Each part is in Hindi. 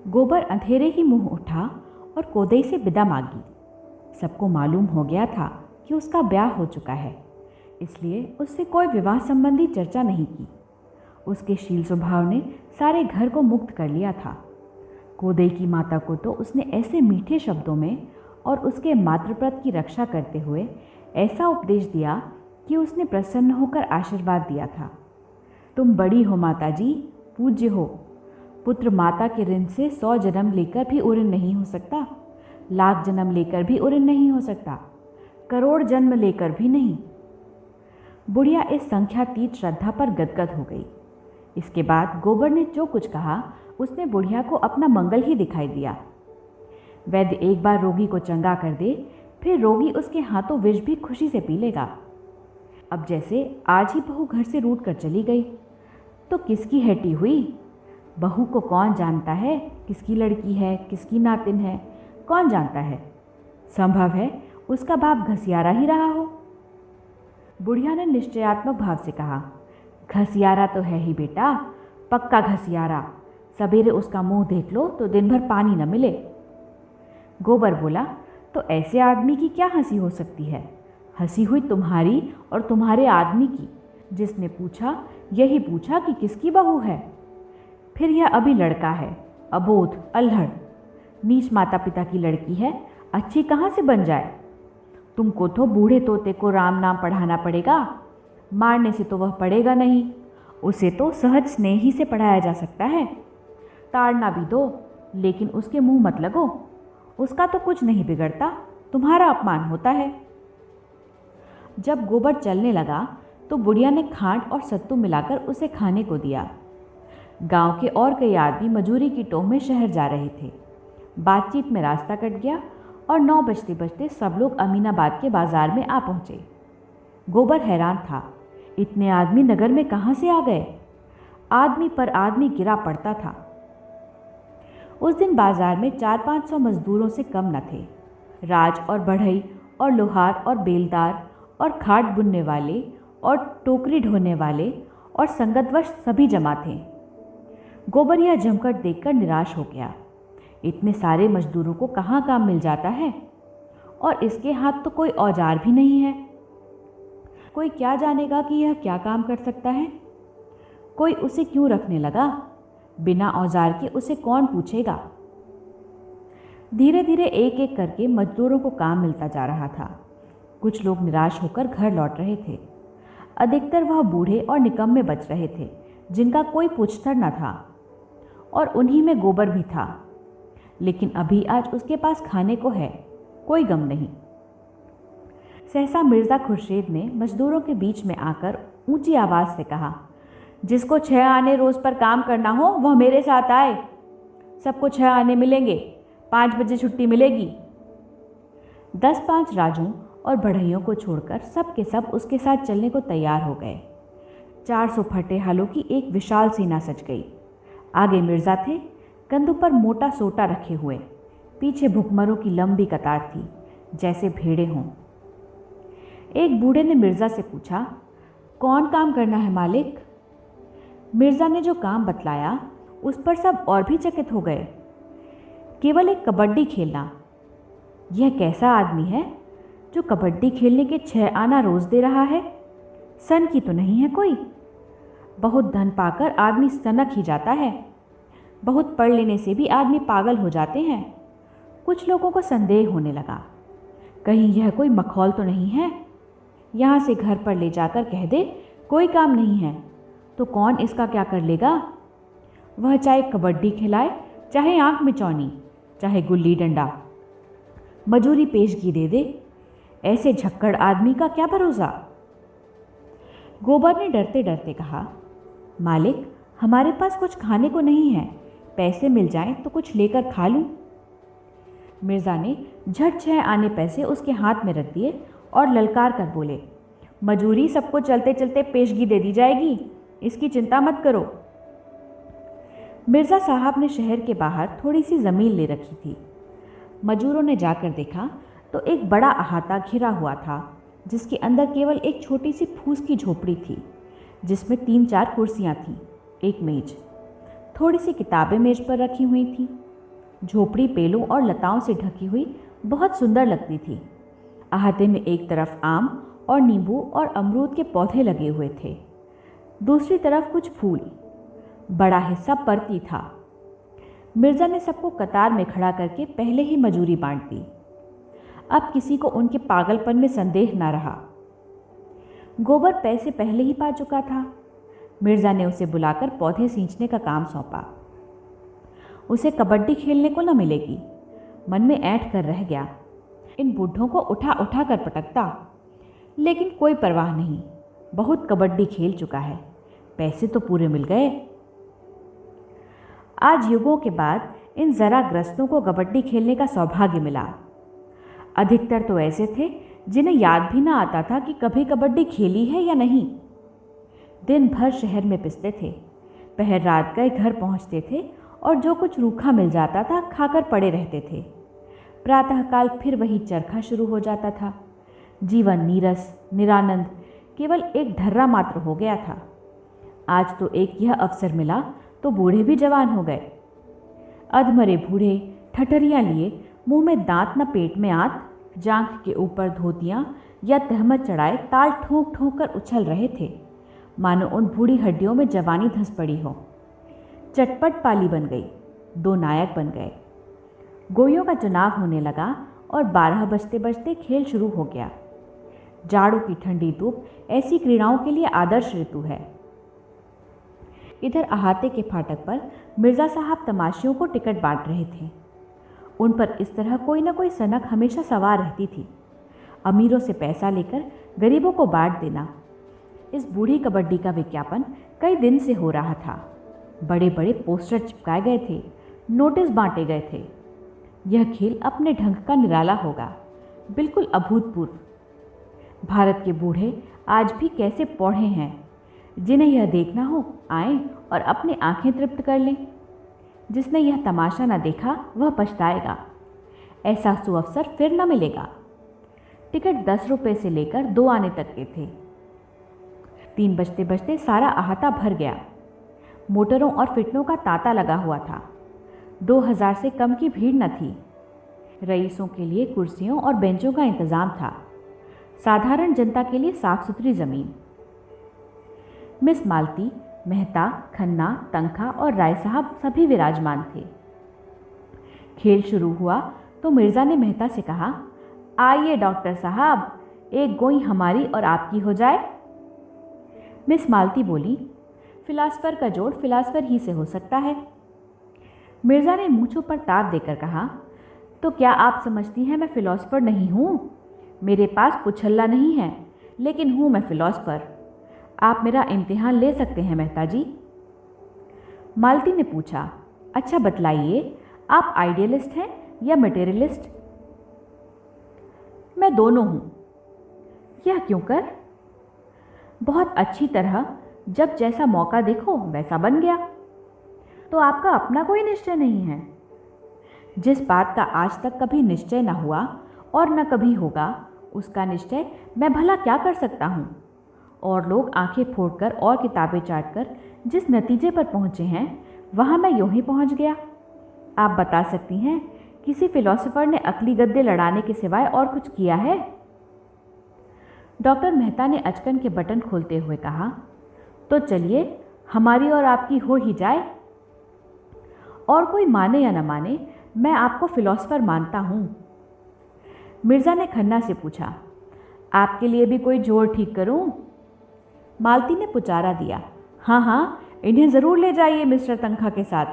गोबर अंधेरे ही मुंह उठा और कोदई से विदा मांगी। सबको मालूम हो गया था कि उसका ब्याह हो चुका है, इसलिए उससे कोई विवाह संबंधी चर्चा नहीं की। उसके शील स्वभाव ने सारे घर को मुक्त कर लिया था। कोदई की माता को तो उसने ऐसे मीठे शब्दों में और उसके मातृव्रत की रक्षा करते हुए ऐसा उपदेश दिया कि उसने प्रसन्न होकर आशीर्वाद दिया था। तुम बड़ी हो माताजी, पूज्य हो। पुत्र माता के ऋण से 100 जन्म लेकर भी उऋण नहीं हो सकता, 1,00,000 जन्म लेकर भी उऋण नहीं हो सकता, करोड़ जन्म लेकर भी नहीं। बुढ़िया इस संख्यातीत श्रद्धा पर गदगद हो गई। इसके बाद गोबर ने जो कुछ कहा उसमें बुढ़िया को अपना मंगल ही दिखाई दिया। वैद्य एक बार रोगी को चंगा कर दे, फिर रोगी उसके हाथों विष भी खुशी से पी लेगा। अब जैसे आज ही बहू घर से रूठ कर चली गई, तो किसकी हेटी हुई? बहू को कौन जानता है किसकी लड़की है, किसकी नातिन है, कौन जानता है? संभव है उसका बाप घसियारा ही रहा हो। बुढ़िया ने निश्चयात्मक भाव से कहा, घसियारा तो है ही बेटा, पक्का घसियारा। सवेरे उसका मुंह देख लो तो दिन भर पानी न मिले। गोबर बोला, तो ऐसे आदमी की क्या हंसी हो सकती है? हंसी हुई तुम्हारी और तुम्हारे आदमी की, जिसने पूछा यही पूछा कि किसकी बहू है। फिर यह अभी लड़का है, अबोध, अल्हड़, नीच माता पिता की लड़की है, अच्छी कहाँ से बन जाए? तुमको तो बूढ़े तोते को राम नाम पढ़ाना पड़ेगा, मारने से तो वह पढ़ेगा नहीं, उसे तो सहज स्नेह ही से पढ़ाया जा सकता है। ताड़ना भी दो, लेकिन उसके मुंह मत लगो, उसका तो कुछ नहीं बिगड़ता, तुम्हारा अपमान होता है। जब गोबर चलने लगा तो बुढ़िया ने खांड और सत्तू मिलाकर उसे खाने को दिया। गांव के और कई आदमी मजूरी की टोह में शहर जा रहे थे। बातचीत में रास्ता कट गया और 9 बजते बजते सब लोग अमीनाबाद के बाजार में आ पहुंचे। गोबर हैरान था, इतने आदमी नगर में कहाँ से आ गए? आदमी पर आदमी गिरा पड़ता था। उस दिन बाजार में 400-500 मजदूरों से कम न थे। राज और बढ़ई और लोहार और बेलदार और खाट बुनने वाले और टोकरी ढोने वाले और संगतवश सभी जमा थे। गोबर यह जमघट देखकर निराश हो गया। इतने सारे मजदूरों को कहाँ काम मिल जाता है, और इसके हाथ तो कोई औजार भी नहीं है। कोई क्या जानेगा कि यह क्या काम कर सकता है? कोई उसे क्यों रखने लगा? बिना औजार के उसे कौन पूछेगा? धीरे धीरे एक एक करके मजदूरों को काम मिलता जा रहा था। कुछ लोग निराश होकर घर लौट रहे थे। अधिकतर वह बूढ़े और निकम्मे बच रहे थे, जिनका कोई पूछतर न था, और उन्हीं में गोबर भी था। लेकिन अभी आज उसके पास खाने को है, कोई गम नहीं। सहसा मिर्ज़ा खुर्शीद ने मजदूरों के बीच में आकर ऊंची आवाज़ से कहा, जिसको 6 आने रोज़ पर काम करना हो वह मेरे साथ आए। सबको 6 आने मिलेंगे, 5 बजे छुट्टी मिलेगी। 10-5 राजों और बढ़इयों को छोड़कर सब के सब उसके साथ चलने को तैयार हो गए। 400 फटे हालों की एक विशाल सेना सज गई। आगे मिर्ज़ा थे, कंधों पर मोटा सोटा रखे हुए, पीछे भुखमरों की लंबी कतार थी, जैसे भेड़े हों। एक बूढ़े ने मिर्ज़ा से पूछा, कौन काम करना है मालिक? मिर्ज़ा ने जो काम बतलाया उस पर सब और भी चकित हो गए। केवल एक कबड्डी खेलना। यह कैसा आदमी है जो कबड्डी खेलने के 6 आना रोज़ दे रहा है? सन की तो नहीं है कोई? बहुत धन पाकर आदमी सनक ही जाता है। बहुत पढ़ लेने से भी आदमी पागल हो जाते हैं। कुछ लोगों को संदेह होने लगा, कहीं यह कोई मखौल तो नहीं है? यहाँ से घर पर ले जाकर कह दे कोई काम नहीं है, तो कौन इसका क्या कर लेगा? वह चाहे कबड्डी खिलाए, चाहे आंख में चौनी, चाहे गुल्ली डंडा, मजूरी पेशगी दे दे। ऐसे झक्कड़ आदमी का क्या भरोसा? गोबर ने डरते डरते कहा, मालिक हमारे पास कुछ खाने को नहीं है, पैसे मिल जाएं तो कुछ लेकर खा लूं। मिर्ज़ा ने झट 6 आने पैसे उसके हाथ में रख दिए और ललकार कर बोले, मजूरी सबको चलते चलते पेशगी दे दी जाएगी, इसकी चिंता मत करो। मिर्ज़ा साहब ने शहर के बाहर थोड़ी सी ज़मीन ले रखी थी। मजूरों ने जाकर देखा तो एक बड़ा अहाता घिरा हुआ था, जिसके अंदर केवल एक छोटी सी फूस की झोपड़ी थी, जिसमें 3-4 कुर्सियां थीं, एक मेज, थोड़ी सी किताबें मेज पर रखी हुई थीं। झोपड़ी पेड़ों और लताओं से ढकी हुई बहुत सुंदर लगती थी। अहाते में एक तरफ आम और नींबू और अमरूद के पौधे लगे हुए थे, दूसरी तरफ कुछ फूल। बड़ा हिस्सा परती था। मिर्ज़ा ने सबको कतार में खड़ा करके पहले ही मजूरी बांट दी। अब किसी को उनके पागलपन में संदेह न रहा। गोबर पैसे पहले ही पा चुका था। मिर्ज़ा ने उसे बुलाकर पौधे सींचने का काम सौंपा। उसे कबड्डी खेलने को न मिलेगी, मन में ऐंठ कर रह गया। इन बूढ़ों को उठा उठा कर पटकता, लेकिन कोई परवाह नहीं, बहुत कबड्डी खेल चुका है, पैसे तो पूरे मिल गए। आज युगों के बाद इन जरा ग्रस्तों को कबड्डी खेलने का सौभाग्य मिला। अधिकतर तो ऐसे थे जिन्हें याद भी ना आता था कि कभी कबड्डी खेली है या नहीं। दिन भर शहर में पिसते थे, पहर रात गए घर पहुंचते थे और जो कुछ रूखा मिल जाता था खाकर पड़े रहते थे। प्रातःकाल फिर वही चरखा शुरू हो जाता था। जीवन नीरस निरानंद केवल एक ढर्रा मात्र हो गया था। आज तो एक यह अवसर मिला तो बूढ़े भी जवान हो गए। अधमरे बूढ़े ठठरियाँ लिए, मुंह में दांत न पेट में आत, जांघ के ऊपर धोतियाँ या तहमत चढ़ाए ताल ठोंक ठोंक कर उछल रहे थे, मानो उन बूढ़ी हड्डियों में जवानी धंस पड़ी हो। चटपट पाली बन गई, दो नायक बन गए। गोइयों का चुनाव होने लगा और 12 बजते बजते खेल शुरू हो गया। जाड़ों की ठंडी धूप ऐसी क्रीड़ाओं के लिए आदर्श ऋतु है। इधर अहाते के फाटक पर मिर्ज़ा साहब तमाशियों को टिकट बांट रहे थे। उन पर इस तरह कोई न कोई सनक हमेशा सवार रहती थी। अमीरों से पैसा लेकर गरीबों को बांट देना। इस बूढ़ी कबड्डी का विज्ञापन कई दिन से हो रहा था। बड़े बड़े पोस्टर चिपकाए गए थे, नोटिस बांटे गए थे। यह खेल अपने ढंग का निराला होगा, बिल्कुल अभूतपूर्व। भारत के बूढ़े आज भी कैसे पौढ़े हैं, जिन्हें यह देखना हो आएं और अपनी आंखें तृप्त कर लें। जिसने यह तमाशा न देखा वह पछताएगा। ऐसा सुअवसर फिर न मिलेगा। टिकट 10 रुपये से लेकर 2 आने तक के थे। 3 बजते बजते सारा अहाता भर गया। मोटरों और फिटनों का तांता लगा हुआ था। 2000 से कम की भीड़ न थी। रईसों के लिए कुर्सियों और बेंचों का इंतजाम था, साधारण जनता के लिए साफ सुथरी जमीन। मिस मालती, मेहता, खन्ना, तंखा और राय साहब सभी विराजमान थे। खेल शुरू हुआ तो मिर्ज़ा ने मेहता से कहा, आइए डॉक्टर साहब, एक गोई हमारी और आपकी हो जाए। मिस मालती बोली, फिलासफर का जोड़ फिलासफर ही से हो सकता है। मिर्ज़ा ने मूंछों पर ताव देकर कहा, तो क्या आप समझती हैं मैं फिलोसफर नहीं हूँ? मेरे पास पुछल्ला नहीं है, लेकिन हूँ मैं फिलोसफर। आप मेरा इम्तिहान ले सकते हैं मेहता जी। मालती ने पूछा, अच्छा बतलाइए, आप आइडियलिस्ट हैं या मटेरियलिस्ट? मैं दोनों हूँ। यह क्यों कर? बहुत अच्छी तरह, जब जैसा मौका देखो वैसा बन गया। तो आपका अपना कोई निश्चय नहीं है? जिस बात का आज तक कभी निश्चय न हुआ और न कभी होगा, उसका निश्चय मैं भला क्या कर सकता हूँ? और लोग आंखें फोड़कर और किताबें चाटकर जिस नतीजे पर पहुँचे हैं, वहाँ मैं यूँ ही पहुँच गया। आप बता सकती हैं किसी फिलोसोफर ने अकली गद्दे लड़ाने के सिवाय और कुछ किया है? डॉक्टर मेहता ने अचकन के बटन खोलते हुए कहा, तो चलिए हमारी और आपकी हो ही जाए। और कोई माने या न माने, मैं आपको फिलोसोफर मानता हूँ। मिर्ज़ा ने खन्ना से पूछा, आपके लिए भी कोई जोड़ ठीक करूँ? मालती ने पुचारा दिया, हाँ हाँ, इन्हें ज़रूर ले जाइए मिस्टर तंखा के साथ।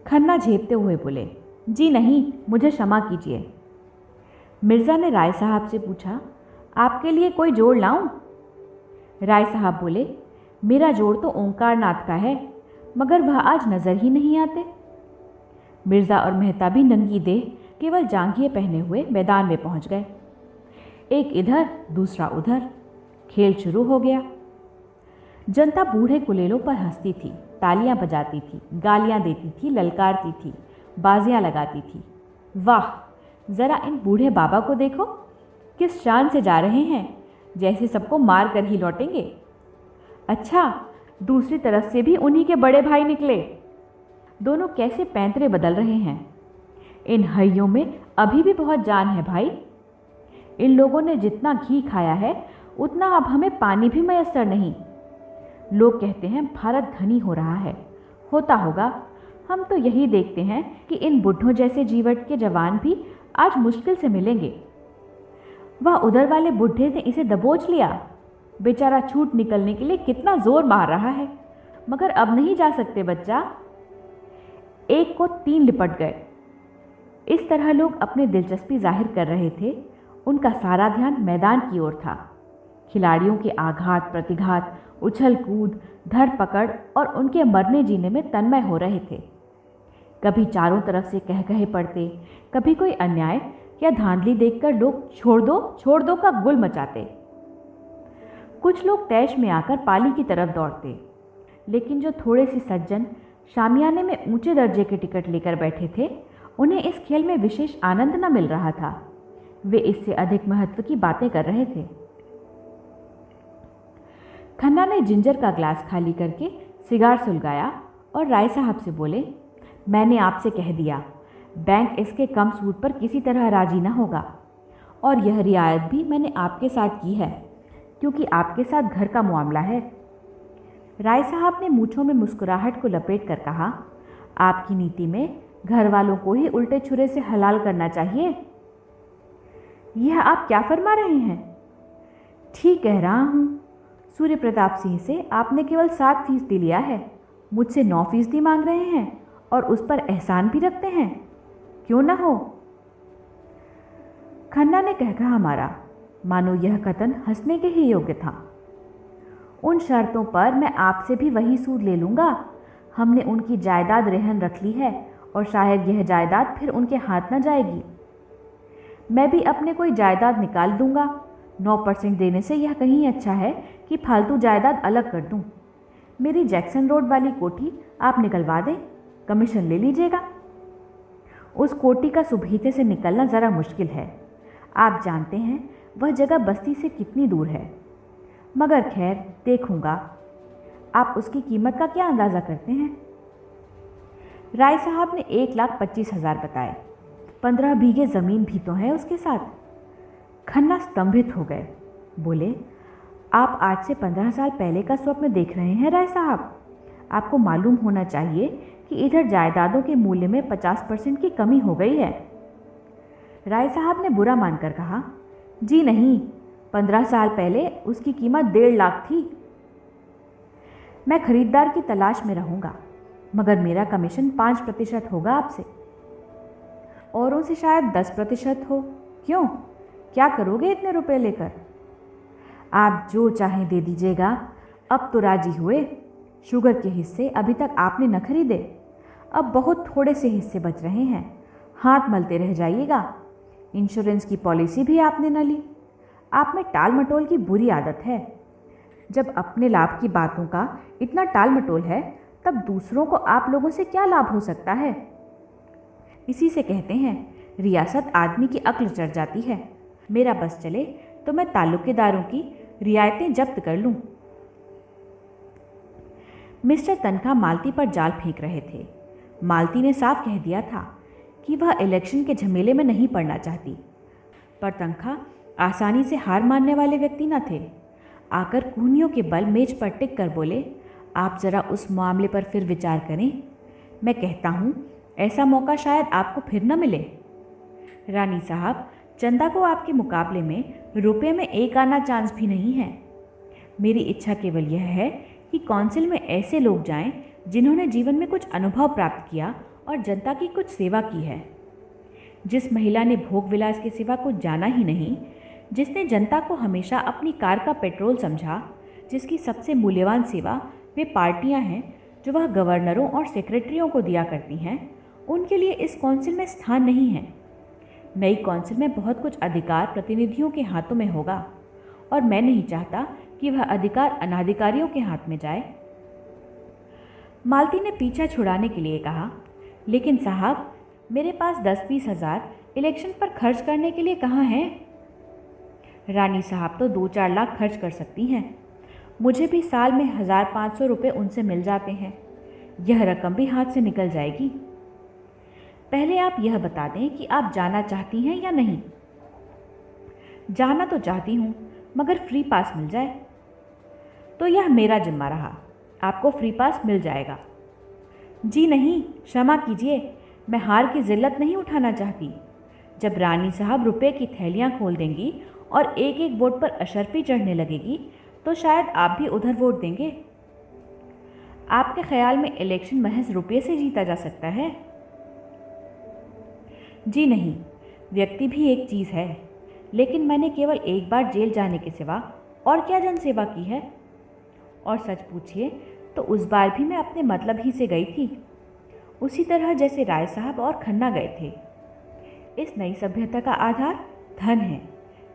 खन्ना झेपते हुए बोले, जी नहीं, मुझे क्षमा कीजिए। मिर्ज़ा ने राय साहब से पूछा, आपके लिए कोई जोड़ लाऊं? राय साहब बोले, मेरा जोड़ तो ओंकार नाथ का है, मगर वह आज नज़र ही नहीं आते। मिर्ज़ा और मेहता भी नंगी देह केवल जांघिए पहने हुए मैदान में पहुंच गए। एक इधर दूसरा उधर। खेल शुरू हो गया। जनता बूढ़े कुलेलों पर हंसती थी, तालियां बजाती थी, गालियां देती थी, ललकारती थी, बाजियां लगाती थी। वाह, ज़रा इन बूढ़े बाबा को देखो, किस शान से जा रहे हैं, जैसे सबको मार कर ही लौटेंगे। अच्छा, दूसरी तरफ से भी उन्हीं के बड़े भाई निकले। दोनों कैसे पैंतरे बदल रहे हैं। इन हइयों में अभी भी बहुत जान है भाई। इन लोगों ने जितना घी खाया है उतना अब हमें पानी भी मयस्सर नहीं। लोग कहते हैं भारत धनी हो रहा है, होता होगा। हम तो यही देखते हैं कि इन बुढ़ों जैसे जीवट के जवान भी आज मुश्किल से मिलेंगे। वह उधर वाले बुढ़े ने इसे दबोच लिया। बेचारा छूट निकलने के लिए कितना जोर मार रहा है, मगर अब नहीं जा सकते बच्चा। एक को 3 लिपट गए। इस तरह लोग अपनी दिलचस्पी जाहिर कर रहे थे। उनका सारा ध्यान मैदान की ओर था। खिलाड़ियों के आघात प्रतिघात, उछल कूद, धरपकड़ और उनके मरने जीने में तन्मय हो रहे थे। कभी चारों तरफ से कह कहे पड़ते, कभी कोई अन्याय या धांधली देखकर लोग छोड़ दो का गुल मचाते। कुछ लोग तैश में आकर पाली की तरफ दौड़ते, लेकिन जो थोड़े से सज्जन शामियाने में ऊंचे दर्जे के टिकट लेकर बैठे थे, उन्हें इस खेल में विशेष आनंद न मिल रहा था। वे इससे अधिक महत्व की बातें कर रहे थे। खन्ना ने जिंजर का ग्लास खाली करके सिगार सुलगाया और राय साहब से बोले, मैंने आपसे कह दिया, बैंक इसके कम सूद पर किसी तरह राजी ना होगा, और यह रियायत भी मैंने आपके साथ की है, क्योंकि आपके साथ घर का मामला है। राय साहब ने मूंछों में मुस्कुराहट को लपेट कर कहा, आपकी नीति में घर वालों को ही उल्टे छुरे से हलाल करना चाहिए। यह आप क्या फरमा रहे हैं? ठीक कह रहा हूँ। सूर्य प्रताप सिंह से आपने केवल 7% लिया है, मुझसे 9% मांग रहे हैं और उस पर एहसान भी रखते हैं। क्यों ना हो? खन्ना ने कहा मारा, मानो यह कथन हंसने के ही योग्य था। उन शर्तों पर मैं आपसे भी वही सूद ले लूँगा। हमने उनकी जायदाद रेहन रख ली है और शायद यह जायदाद फिर उनके हाथ न जाएगी। मैं भी अपने कोई जायदाद निकाल दूंगा। 9% देने से यह कहीं अच्छा है कि फालतू जायदाद अलग कर दूं। मेरी जैक्सन रोड वाली कोठी आप निकलवा दें, कमीशन ले लीजिएगा। उस कोठी का सुबीते से निकलना ज़रा मुश्किल है। आप जानते हैं वह जगह बस्ती से कितनी दूर है, मगर खैर देखूंगा। आप उसकी कीमत का क्या अंदाज़ा करते हैं? राय साहब ने 1,25,000 बताए। 15 बीघे ज़मीन भी तो है उसके साथ। खन्ना स्तंभित हो गए। बोले, आप आज से 15 साल पहले का स्वप्न देख रहे हैं राय साहब। आपको मालूम होना चाहिए कि इधर जायदादों के मूल्य में 50% की कमी हो गई है। राय साहब ने बुरा मानकर कहा, जी नहीं, 15 साल पहले उसकी कीमत 1.5 लाख थी। मैं खरीदार की तलाश में रहूँगा, मगर मेरा कमीशन 5% होगा आपसे। औरों से शायद 10% हो। क्यों, क्या करोगे इतने रुपए लेकर? आप जो चाहें दे दीजिएगा। अब तो राजी हुए। शुगर के हिस्से अभी तक आपने न खरीदे, अब बहुत थोड़े से हिस्से बच रहे हैं। हाथ मलते रह जाइएगा। इंश्योरेंस की पॉलिसी भी आपने न ली। आप में टाल मटोल की बुरी आदत है। जब अपने लाभ की बातों का इतना टाल मटोल है, तब दूसरों को आप लोगों से क्या लाभ हो सकता है? इसी से कहते हैं रियासत आदमी की अक्ल चढ़ जाती है। मेरा बस चले तो मैं ताल्लुकेदारों की रियायतें जब्त कर लूं। मिस्टर तनखा मालती पर जाल फेंक रहे थे। मालती ने साफ कह दिया था कि वह इलेक्शन के झमेले में नहीं पड़ना चाहती, पर तनखा आसानी से हार मानने वाले व्यक्ति न थे। आकर कूहनियों के बल मेज पर टिक कर बोले, आप ज़रा उस मामले पर फिर विचार करें। मैं कहता हूँ ऐसा मौका शायद आपको फिर न मिले। रानी साहब, चंदा को आपके मुकाबले में रुपये में 1 आना चांस भी नहीं है। मेरी इच्छा केवल यह है कि काउंसिल में ऐसे लोग जाएं जिन्होंने जीवन में कुछ अनुभव प्राप्त किया और जनता की कुछ सेवा की है। जिस महिला ने भोग विलास के सिवा कुछ जाना ही नहीं, जिसने जनता को हमेशा अपनी कार का पेट्रोल समझा, जिसकी सबसे मूल्यवान सेवा वे पार्टियां हैं जो वह गवर्नरों और सेक्रेटरियों को दिया करती हैं, उनके लिए इस काउंसिल में स्थान नहीं है। नई काउंसिल में बहुत कुछ अधिकार प्रतिनिधियों के हाथों में होगा, और मैं नहीं चाहता कि वह अधिकार अनाधिकारियों के हाथ में जाए। मालती ने पीछा छुड़ाने के लिए कहा, लेकिन साहब, मेरे पास 10-20 हज़ार इलेक्शन पर खर्च करने के लिए कहाँ हैं? रानी साहब तो 2-4 लाख खर्च कर सकती हैं। मुझे भी साल में 1,500 रुपये उनसे मिल जाते हैं। यह रकम भी हाथ से निकल जाएगी। पहले आप यह बता दें कि आप जाना चाहती हैं या नहीं। जाना तो चाहती हूँ, मगर फ्री पास मिल जाए तो यह मेरा जिम्मा रहा। आपको फ्री पास मिल जाएगा। जी नहीं, क्षमा कीजिए, मैं हार की जिल्लत नहीं उठाना चाहती। जब रानी साहब रुपए की थैलियाँ खोल देंगी और एक एक वोट पर अशर्फी चढ़ने लगेगी तो शायद आप भी उधर वोट देंगे। आपके ख्याल में इलेक्शन महज रुपये से जीता जा सकता है? जी नहीं, व्यक्ति भी एक चीज़ है, लेकिन मैंने केवल एक बार जेल जाने के सिवा और क्या जनसेवा की है। और सच पूछिए तो उस बार भी मैं अपने मतलब ही से गई थी, उसी तरह जैसे राय साहब और खन्ना गए थे। इस नई सभ्यता का आधार धन है।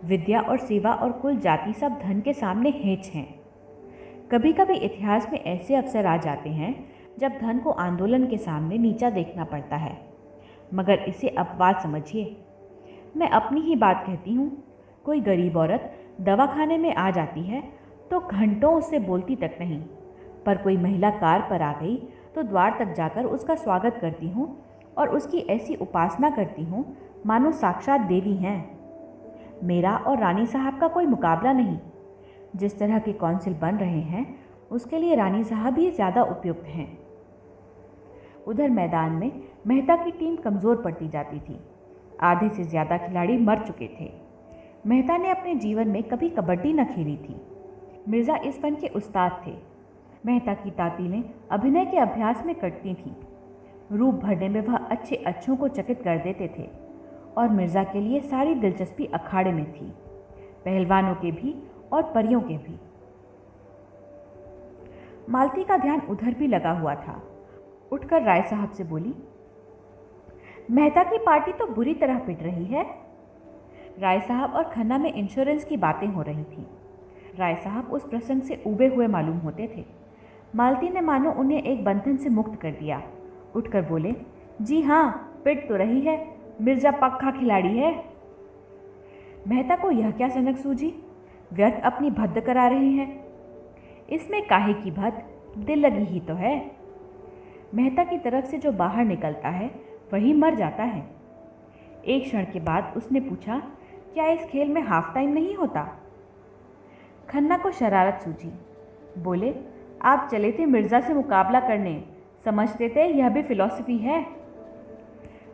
विद्या और सेवा और कुल जाति सब धन के सामने हेच हैं। कभी कभी इतिहास में ऐसे अवसर आ जाते हैं जब धन को आंदोलन के सामने नीचा देखना पड़ता है, मगर इसे अपवाद समझिए। मैं अपनी ही बात कहती हूँ। कोई गरीब औरत दवाखाने में आ जाती है तो घंटों उससे बोलती तक नहीं, पर कोई महिला कार पर आ गई तो द्वार तक जाकर उसका स्वागत करती हूँ और उसकी ऐसी उपासना करती हूँ मानो साक्षात देवी हैं। मेरा और रानी साहब का कोई मुकाबला नहीं। जिस तरह के कौंसिल बन रहे हैं उसके लिए रानी साहब ही ज़्यादा उपयुक्त हैं। उधर मैदान में मेहता की टीम कमज़ोर पड़ती जाती थी। आधे से ज़्यादा खिलाड़ी मर चुके थे। मेहता ने अपने जीवन में कभी कबड्डी न खेली थी। मिर्ज़ा इस फन के उस्ताद थे। मेहता की तातीलें अभिनय के अभ्यास में कटती थीं। रूप भरने में वह अच्छे अच्छों को चकित कर देते थे और मिर्ज़ा के लिए सारी दिलचस्पी अखाड़े में थी, पहलवानों के भी और परियों के भी। मालती का ध्यान उधर भी लगा हुआ था। उठकर राय साहब से बोली, मेहता की पार्टी तो बुरी तरह पिट रही है। राय साहब और खन्ना में इंश्योरेंस की बातें हो रही थी। राय साहब उस प्रसंग से उबे हुए मालूम होते थे। मालती ने मानो उन्हें एक बंधन से मुक्त कर दिया। उठकर बोले, जी हाँ, पिट तो रही है। मिर्जा पक्का खिलाड़ी है। मेहता को यह क्या सनक सूझी? व्यर्थ अपनी भद्द करा रहे हैं। इसमें काहे की भद्द, दिल लगी ही तो है। मेहता की तरफ से जो बाहर निकलता है वही मर जाता है। एक क्षण के बाद उसने पूछा, क्या इस खेल में हाफ टाइम नहीं होता? खन्ना को शरारत सूझी। बोले, आप चले थे मिर्ज़ा से मुकाबला करने, समझते थे यह भी फिलॉसफी है।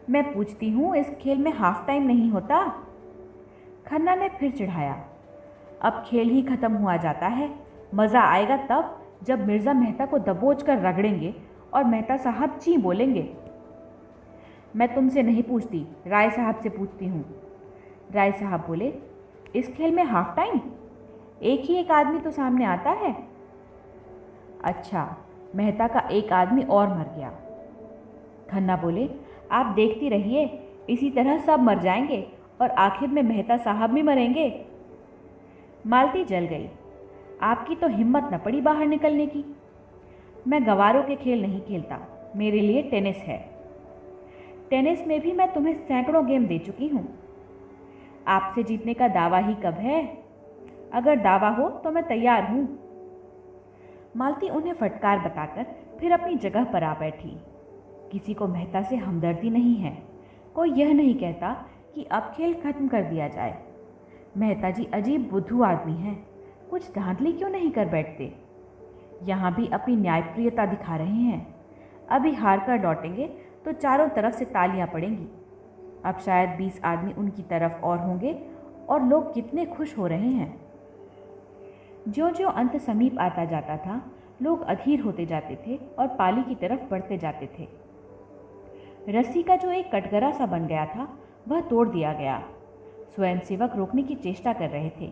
मैं पूछती हूँ, इस खेल में हाफ टाइम नहीं होता? खन्ना ने फिर चिढ़ाया, अब खेल ही खत्म हुआ जाता है। मज़ा आएगा तब जब मिर्ज़ा मेहता को दबोच कर रगड़ेंगे और मेहता साहब ची बोलेंगे। मैं तुमसे नहीं पूछती, राय साहब से पूछती हूँ। राय साहब बोले, इस खेल में हाफ टाइम? एक ही एक आदमी तो सामने आता है। अच्छा, मेहता का एक आदमी और मर गया। खन्ना बोले, आप देखती रहिए, इसी तरह सब मर जाएंगे और आखिर में मेहता साहब भी मरेंगे। मालती जल गई। आपकी तो हिम्मत न पड़ी बाहर निकलने की। मैं गवारों के खेल नहीं खेलता, मेरे लिए टेनिस है। टेनिस में भी मैं तुम्हें सैकड़ों गेम दे चुकी हूँ। आपसे जीतने का दावा ही कब है? अगर दावा हो तो मैं तैयार हूँ। मालती उन्हें फटकार बताकर फिर अपनी जगह पर आ बैठी। किसी को मेहता से हमदर्दी नहीं है। कोई यह नहीं कहता कि अब खेल खत्म कर दिया जाए। मेहता जी अजीब बुद्धू आदमी हैं, कुछ धांधली क्यों नहीं कर बैठते? यहाँ भी अपनी न्यायप्रियता दिखा रहे हैं। अभी हार कर लौटेंगे तो चारों तरफ से तालियां पड़ेंगी। अब शायद 20 आदमी उनकी तरफ और होंगे और लोग कितने खुश हो रहे हैं। ज्यों-ज्यों अंत समीप आता जाता था, लोग अधीर होते जाते थे और पाली की तरफ बढ़ते जाते थे। रस्सी का जो एक कटघरा सा बन गया था वह तोड़ दिया गया। स्वयंसेवक रोकने की चेष्टा कर रहे थे,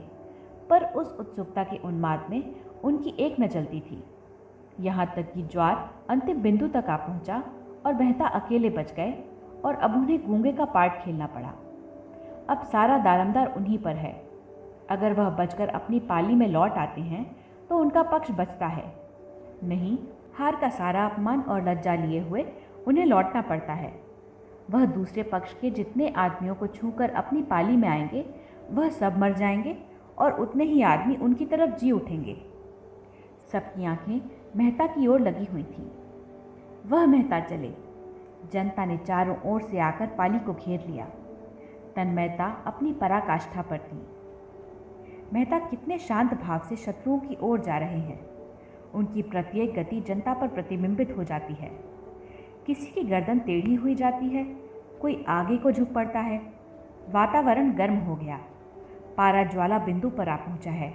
पर उस उत्सुकता के उन्माद में उनकी एक न चलती थी। यहाँ तक कि ज्वार अंतिम बिंदु तक आ पहुँचा और मेहता अकेले बच गए और अब उन्हें गूंगे का पार्ट खेलना पड़ा। अब सारा दारमदार उन्हीं पर है। अगर वह बचकर अपनी पाली में लौट आते हैं तो उनका पक्ष बचता है। नहीं, हार का सारा अपमान और लज्जा लिए हुए उन्हें लौटना पड़ता है। वह दूसरे पक्ष के जितने आदमियों को छूकर अपनी पाली में आएंगे वह सब मर जाएंगे और उतने ही आदमी उनकी तरफ जी उठेंगे। सबकी आंखें मेहता की ओर लगी हुई थीं। वह मेहता चले। जनता ने चारों ओर से आकर पाली को घेर लिया। तन्मयता अपनी पराकाष्ठा पर थी। मेहता कितने शांत भाव से शत्रुओं की ओर जा रहे हैं। उनकी प्रत्येक गति जनता पर प्रतिबिंबित हो जाती है। किसी की गर्दन टेढ़ी हुई जाती है, कोई आगे को झुक पड़ता है। वातावरण गर्म हो गया। पारा ज्वाला बिंदु पर आ पहुंचा है।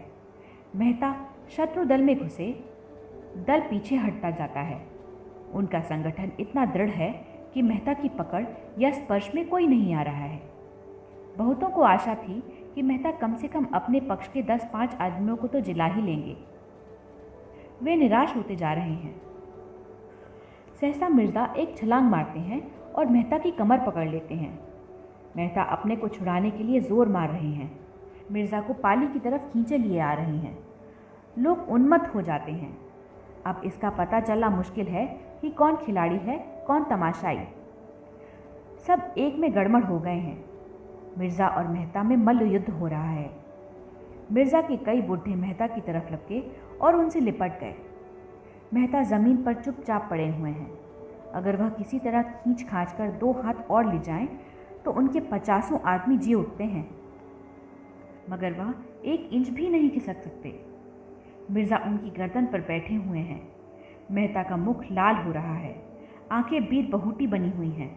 मेहता शत्रु दल में घुसे, दल पीछे हटता जाता है। उनका संगठन इतना दृढ़ है कि मेहता की पकड़ या स्पर्श में कोई नहीं आ रहा है। बहुतों को आशा थी कि मेहता कम से कम अपने पक्ष के 10-5 आदमियों को तो जिला ही लेंगे। वे निराश होते जा रहे हैं। सहसा मिर्जा एक छलांग मारते हैं और मेहता की कमर पकड़ लेते हैं। मेहता अपने को छुड़ाने के लिए जोर मार रहे हैं। मिर्जा को पाली की तरफ खींचे लिए आ रहे हैं। लोग उन्मत्त हो जाते हैं। अब इसका पता चलना मुश्किल है कि कौन खिलाड़ी है, कौन तमाशाई। सब एक में गड़बड़ हो गए हैं। मिर्जा और मेहता में मल्ल युद्ध हो रहा है। मिर्जा के कई बुढ़े मेहता की तरफ लपके और उनसे लिपट गए। मेहता जमीन पर चुपचाप पड़े हुए हैं। अगर वह किसी तरह खींच खांच कर 2 हाथ और ले जाएं, तो उनके 50 आदमी जी उठते हैं, मगर वह 1 इंच भी नहीं खिसक सकते। मिर्जा उनकी गर्दन पर बैठे हुए हैं। मेहता का मुख लाल हो रहा है, आंखें बीत बहुटी बनी हुई हैं,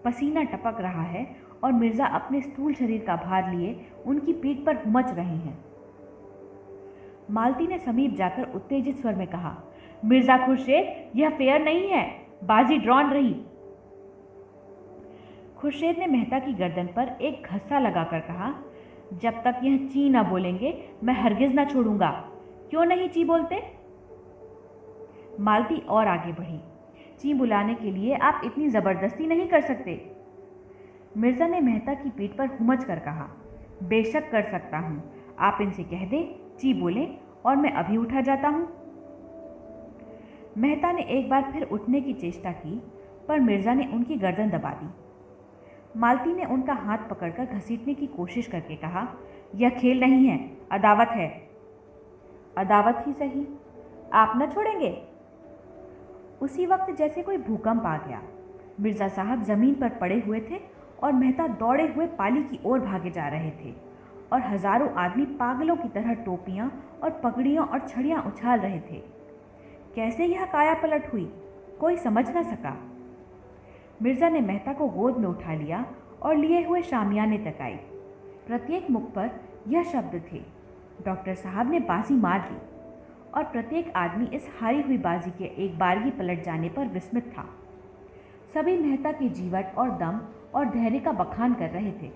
पसीना टपक रहा है और मिर्जा अपने स्थूल शरीर का भार लिए उनकी पीठ पर हुमच रहे हैं। मालती ने समीप जाकर उत्तेजित स्वर में कहा, मिर्जा खुर्शीद, यह फेयर नहीं है, बाजी ड्रॉन रही। खुर्शीद ने मेहता की गर्दन पर एक घस्सा लगाकर कहा, जब तक यह ची न बोलेंगे मैं हरगिज न छोड़ूंगा। क्यों नहीं ची बोलते? मालती और आगे बढ़ी। ची बुलाने के लिए आप इतनी जबरदस्ती नहीं कर सकते। मिर्जा ने मेहता की पीठ पर हुमच कर कहा, बेशक कर सकता हूं, आप इनसे कह दें ची बोलें और मैं अभी उठा जाता हूं। मेहता ने एक बार फिर उठने की चेष्टा की, पर मिर्जा ने उनकी गर्दन दबा दी। मालती ने उनका हाथ पकड़कर घसीटने की कोशिश करके कहा, यह खेल नहीं है, अदावत है। अदावत ही सही, आप न छोड़ेंगे? उसी वक्त जैसे कोई भूकंप आ गया। मिर्जा साहब जमीन पर पड़े हुए थे और मेहता दौड़े हुए पाली की ओर भागे जा रहे थे और हजारों आदमी पागलों की तरह टोपियां और पगड़ियां और छड़ियां उछाल रहे थे। कैसे यह काया पलट हुई, कोई समझ न सका। मिर्जा ने मेहता को गोद में उठा लिया और लिए हुए शामियाने तक आई। प्रत्येक मुख पर यह शब्द थे, डॉक्टर साहब ने बाजी मार ली। और प्रत्येक आदमी इस हारी हुई बाजी के एक बारगी पलट जाने पर विस्मित था। सभी मेहता के जीवट और दम और धैर्य का बखान कर रहे थे।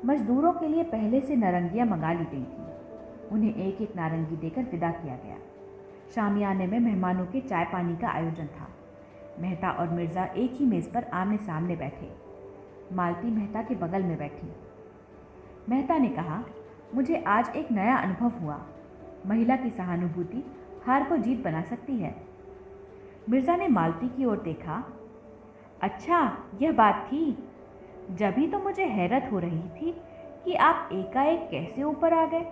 मजदूरों के लिए पहले से नारंगियां मंगा ली गई थीं। उन्हें एक एक नारंगी देकर विदा किया गया। शामियाने में मेहमानों के चाय पानी का आयोजन था। मेहता और मिर्जा एक ही मेज़ पर आमने सामने बैठे। मालती मेहता के बगल में बैठी। मेहता ने कहा, मुझे आज एक नया अनुभव हुआ। महिला की सहानुभूति हार को जीत बना सकती है। मिर्जा ने मालती की ओर देखा। अच्छा, यह बात थी। जभी तो मुझे हैरत हो रही थी कि आप एकाएक कैसे ऊपर आ गए।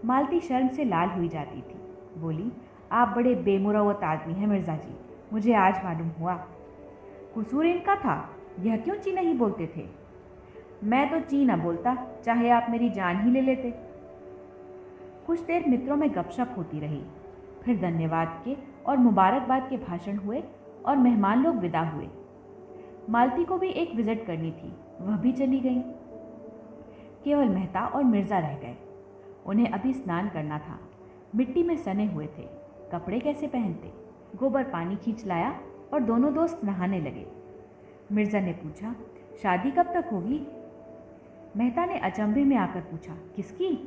मालती शर्म से लाल हुई जाती थी। बोली, आप बड़े बेमुरौवत आदमी हैं मिर्जा जी, मुझे आज मालूम हुआ। कसूर इनका था, यह क्यों ची नहीं बोलते थे? मैं तो ची न बोलता, चाहे आप मेरी जान ही ले लेते। कुछ देर मित्रों में गपशप होती रही। फिर धन्यवाद के और मुबारकबाद के भाषण हुए और मेहमान लोग विदा हुए। मालती को भी एक विजिट करनी थी, वह भी चली गई। केवल मेहता और मिर्जा रह गए। उन्हें अभी स्नान करना था। मिट्टी में सने हुए थे, कपड़े कैसे पहनते? गोबर पानी खींच लाया और दोनों दोस्त नहाने लगे। मिर्जा ने पूछा, शादी कब तक होगी? मेहता ने अचंभे में आकर पूछा, किसकी?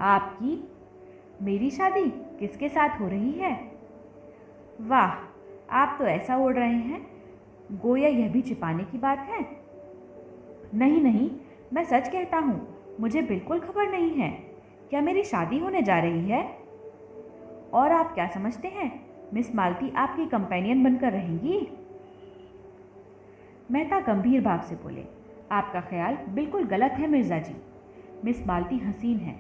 आपकी। मेरी शादी किसके साथ हो रही है? वाह, आप तो ऐसा ओढ़ रहे हैं गोया यह भी छिपाने की बात है। नहीं नहीं, मैं सच कहता हूँ, मुझे बिल्कुल खबर नहीं है। क्या मेरी शादी होने जा रही है? और आप क्या समझते हैं, मिस मालती आपकी कंपेनियन बनकर रहेंगी? मेहता गंभीर भाव से बोले, आपका ख्याल बिल्कुल गलत है मिर्जा जी। मिस मालती हसीन हैं,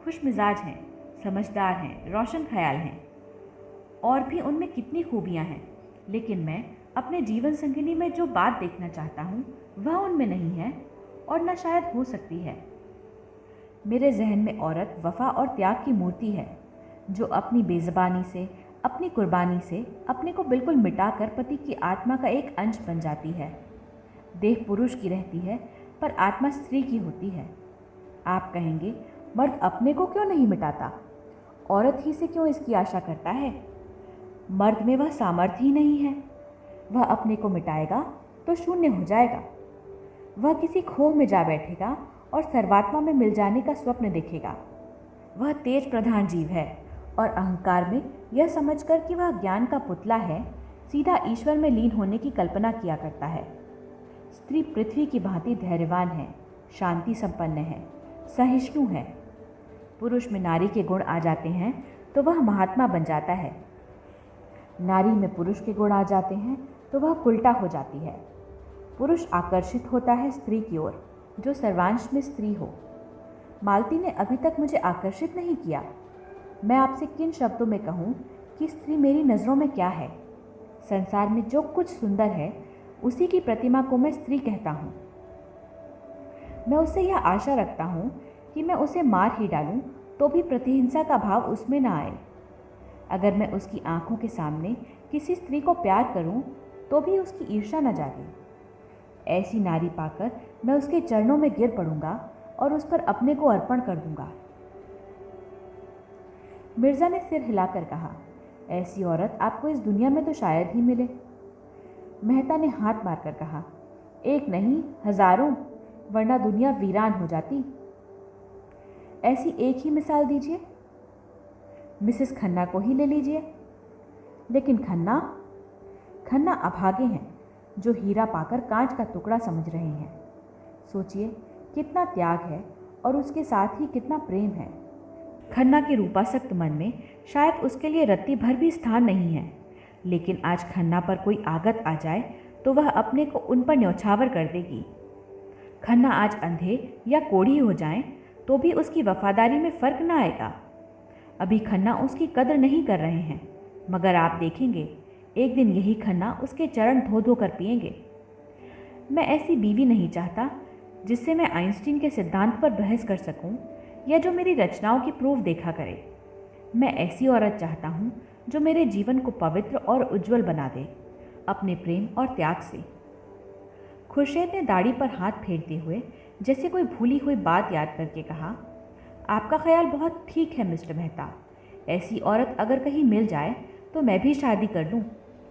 खुश मिजाज हैं, समझदार हैं, रोशन ख्याल हैं। और भी उनमें कितनी खूबियाँ हैं, लेकिन मैं अपने जीवन संगिनी में जो बात देखना चाहता हूँ वह उनमें नहीं है और न शायद हो सकती है। मेरे जहन में औरत वफा और त्याग की मूर्ति है, जो अपनी बेज़बानी से, अपनी कुर्बानी से अपने को बिल्कुल मिटाकर पति की आत्मा का एक अंश बन जाती है। देह पुरुष की रहती है पर आत्मा स्त्री की होती है। आप कहेंगे, मर्द अपने को क्यों नहीं मिटाता, औरत ही से क्यों इसकी आशा करता है? मर्द में वह सामर्थ्य ही नहीं है। वह अपने को मिटाएगा तो शून्य हो जाएगा। वह किसी खोह में जा बैठेगा और सर्वात्मा में मिल जाने का स्वप्न देखेगा। वह तेज प्रधान जीव है और अहंकार में यह समझकर कि वह ज्ञान का पुतला है, सीधा ईश्वर में लीन होने की कल्पना किया करता है। स्त्री पृथ्वी की भांति धैर्यवान है, शांति संपन्न है, सहिष्णु है। पुरुष में नारी के गुण आ जाते हैं तो वह महात्मा बन जाता है। नारी में पुरुष के गुण आ जाते हैं तो वह उल्टा हो जाती है। पुरुष आकर्षित होता है स्त्री की ओर, जो सर्वांश में स्त्री हो। मालती ने अभी तक मुझे आकर्षित नहीं किया। मैं आपसे किन शब्दों में कहूँ कि स्त्री मेरी नज़रों में क्या है? संसार में जो कुछ सुंदर है उसी की प्रतिमा को मैं स्त्री कहता हूँ। मैं उससे यह आशा रखता हूँ कि मैं उसे मार ही डालूं तो भी प्रतिहिंसा का भाव उसमें ना आए। अगर मैं उसकी आंखों के सामने किसी स्त्री को प्यार करूं तो भी उसकी ईर्ष्या न जागे। ऐसी नारी पाकर मैं उसके चरणों में गिर पड़ूंगा और उस पर अपने को अर्पण कर दूंगा। मिर्जा ने सिर हिलाकर कहा, ऐसी औरत आपको इस दुनिया में तो शायद ही मिले। मेहता ने हाथ मारकर कहा, एक नहीं हजारों, वरना दुनिया वीरान हो जाती। ऐसी एक ही मिसाल दीजिए। मिसेस खन्ना को ही ले लीजिए। लेकिन खन्ना अभागे हैं जो हीरा पाकर कांच का टुकड़ा समझ रहे हैं। सोचिए कितना त्याग है और उसके साथ ही कितना प्रेम है। खन्ना के रूपासक्त मन में शायद उसके लिए रत्ती भर भी स्थान नहीं है, लेकिन आज खन्ना पर कोई आगत आ जाए तो वह अपने को उन पर न्यौछावर कर देगी। खन्ना आज अंधे या कोढ़ी हो जाएं तो भी उसकी वफादारी में फ़र्क न आएगा। अभी खन्ना उसकी कदर नहीं कर रहे हैं, मगर आप देखेंगे एक दिन यही खन्ना उसके चरण धो धो कर पिएंगे। मैं ऐसी बीवी नहीं चाहता जिससे मैं आइंस्टीन के सिद्धांत पर बहस कर सकूं या जो मेरी रचनाओं की प्रूफ देखा करे। मैं ऐसी औरत चाहता हूं जो मेरे जीवन को पवित्र और उज्जवल बना दे, अपने प्रेम और त्याग से। खुर्शीद ने दाढ़ी पर हाथ फेरते हुए जैसे कोई भूली हुई बात याद करके कहा, आपका ख्याल बहुत ठीक है मिस्टर मेहता। ऐसी औरत अगर कहीं मिल जाए तो मैं भी शादी कर लूं,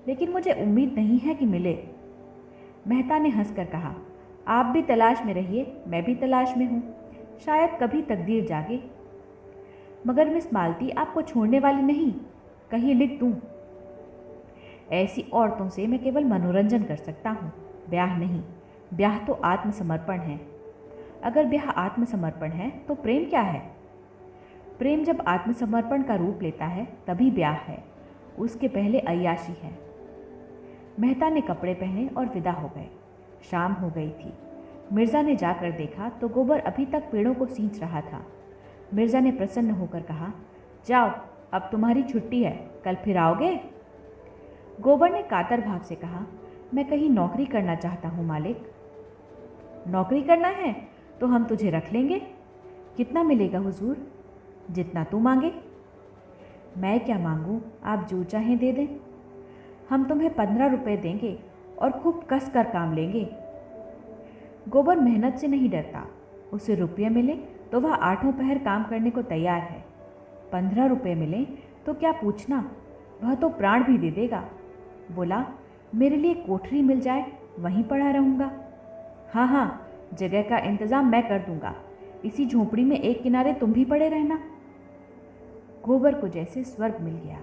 लेकिन मुझे उम्मीद नहीं है कि मिले। मेहता ने हंसकर कहा, आप भी तलाश में रहिए, मैं भी तलाश में हूँ, शायद कभी तकदीर जागे। मगर मिस मालती आपको छोड़ने वाली नहीं, कहीं लिख दूँ। ऐसी औरतों से मैं केवल मनोरंजन कर सकता हूँ, ब्याह नहीं। ब्याह तो आत्मसमर्पण है। अगर ब्याह आत्मसमर्पण है तो प्रेम क्या है? प्रेम जब आत्मसमर्पण का रूप लेता है तभी ब्याह है, उसके पहले अय्याशी है। मेहता ने कपड़े पहने और विदा हो गए। शाम हो गई थी। मिर्ज़ा ने जाकर देखा तो गोबर अभी तक पेड़ों को सींच रहा था। मिर्ज़ा ने प्रसन्न होकर कहा, जाओ अब तुम्हारी छुट्टी है, कल फिर आओगे? गोबर ने कातर भाव से कहा, मैं कहीं नौकरी करना चाहता हूँ मालिक। नौकरी करना है तो हम तुझे रख लेंगे। कितना मिलेगा हुजूर? जितना तू मांगे। मैं क्या मांगूँ, आप जो चाहें दे दें। हम तुम्हें 15 रुपये देंगे और खूब कस कर काम लेंगे। गोबर मेहनत से नहीं डरता, उसे रुपये मिले तो वह आठों पहर काम करने को तैयार है। 15 रुपये मिले तो क्या पूछना, वह तो प्राण भी दे देगा। बोला, मेरे लिए कोठरी मिल जाए, वहीं पड़ा रहूँगा। हाँ हाँ, जगह का इंतज़ाम मैं कर दूँगा। इसी झोपड़ी में एक किनारे तुम भी पड़े रहना। गोबर को जैसे स्वर्ग मिल गया।